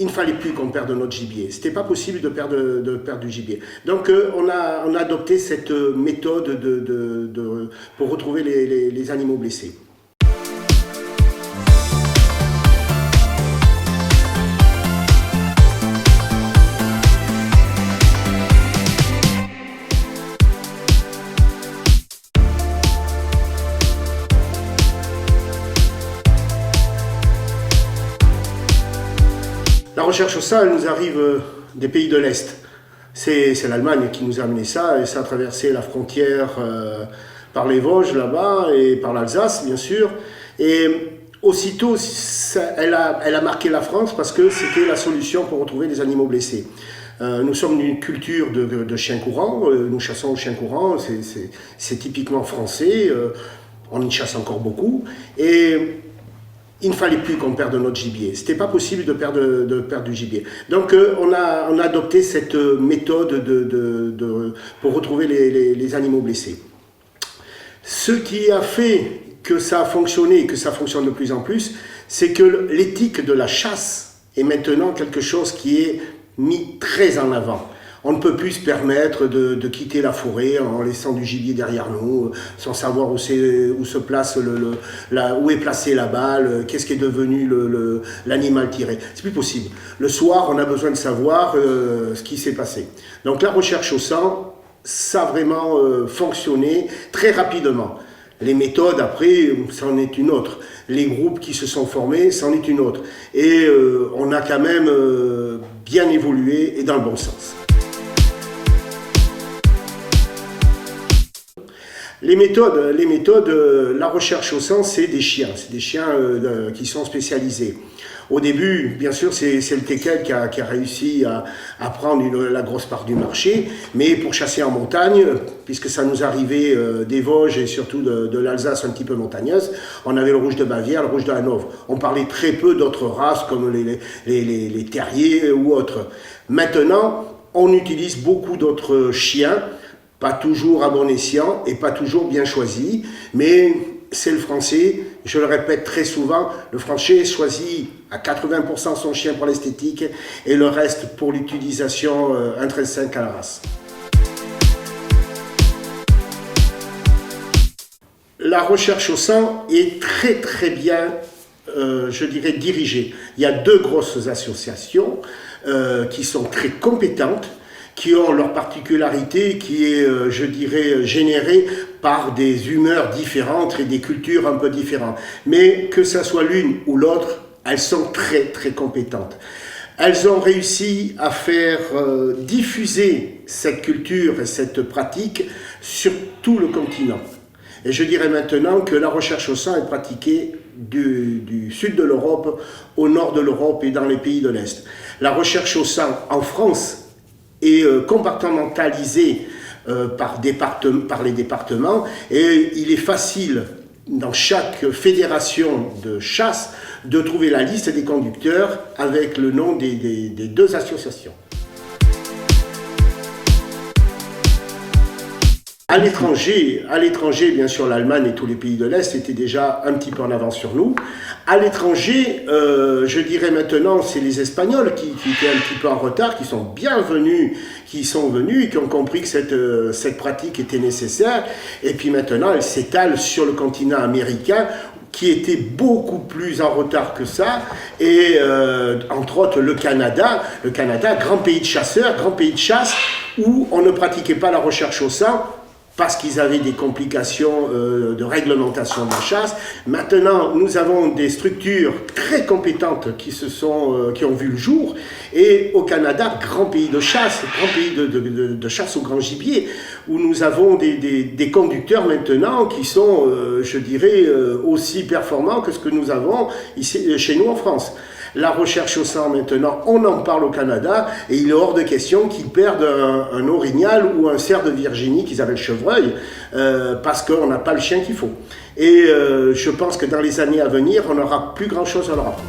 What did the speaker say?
il ne fallait plus qu'on perde notre gibier. C'était pas possible de perdre du gibier. Donc on a adopté cette méthode pour retrouver les animaux blessés. La recherche au sein, elle nous arrive des pays de l'Est. C'est l'Allemagne qui nous a amené ça, et ça a traversé la frontière par les Vosges là-bas et par l'Alsace bien sûr. Et aussitôt, elle a marqué la France parce que c'était la solution pour retrouver les animaux blessés. Nous sommes d'une culture de chiens courants, nous chassons au chien courant, c'est typiquement français, on y chasse encore beaucoup. Et il ne fallait plus qu'on perde notre gibier. C'était pas possible de perdre du gibier. Donc on a adopté cette méthode pour retrouver les animaux blessés. Ce qui a fait que ça a fonctionné et que ça fonctionne de plus en plus, c'est que l'éthique de la chasse est maintenant quelque chose qui est mis très en avant. On ne peut plus se permettre de quitter la forêt en laissant du gibier derrière nous, sans savoir où se place où est placée la balle, qu'est-ce qui est devenu l'animal tiré. C'est plus possible. Le soir, on a besoin de savoir ce qui s'est passé. Donc la recherche au sang, ça a vraiment fonctionné très rapidement. Les méthodes, après, c'en est une autre. Les groupes qui se sont formés, c'en est une autre. Et on a quand même bien évolué et dans le bon sens. Les méthodes, la recherche au sang, c'est des chiens qui sont spécialisés. Au début, bien sûr, c'est le teckel qui a réussi à prendre la grosse part du marché, mais pour chasser en montagne, puisque ça nous arrivait des Vosges et surtout de l'Alsace un petit peu montagneuse, on avait le rouge de Bavière, le rouge de Hanovre. On parlait très peu d'autres races comme les terriers ou autres. Maintenant, on utilise beaucoup d'autres chiens, pas toujours à bon escient et pas toujours bien choisi, mais c'est le français, je le répète très souvent, le français choisit à 80% son chien pour l'esthétique et le reste pour l'utilisation intrinsèque à la race. La recherche au sang est très bien, je dirais, dirigée. Il y a 2 grosses associations qui sont très compétentes, qui ont leur particularité qui est, je dirais, générée par des humeurs différentes et des cultures un peu différentes. Mais que ce soit l'une ou l'autre, elles sont très compétentes. Elles ont réussi à faire diffuser cette culture et cette pratique sur tout le continent. Et je dirais maintenant que la recherche au sang est pratiquée du sud de l'Europe au nord de l'Europe et dans les pays de l'Est. La recherche au sang en France est compartimentalisé par les départements et il est facile dans chaque fédération de chasse de trouver la liste des conducteurs avec le nom des 2 associations. À l'étranger, bien sûr, l'Allemagne et tous les pays de l'Est étaient déjà un petit peu en avance sur nous. À l'étranger, je dirais maintenant, c'est les Espagnols qui étaient un petit peu en retard, qui sont venus et qui ont compris que cette pratique était nécessaire. Et puis maintenant, elle s'étale sur le continent américain, qui était beaucoup plus en retard que ça, et entre autres le Canada, grand pays de chasseurs, grand pays de chasse, où on ne pratiquait pas la recherche au sang, parce qu'ils avaient des complications de réglementation de la chasse. Maintenant, nous avons des structures très compétentes qui ont vu le jour. Et au Canada, grand pays de chasse, grand pays de chasse au grand gibier, où nous avons des conducteurs maintenant qui sont, je dirais, aussi performants que ce que nous avons ici, chez nous en France. La recherche au sang maintenant, on en parle au Canada et il est hors de question qu'ils perdent un orignal ou un cerf de Virginie qu'ils avaient le chevreuil parce qu'on n'a pas le chien qu'il faut. Et je pense que dans les années à venir, on n'aura plus grand chose à leur apprendre.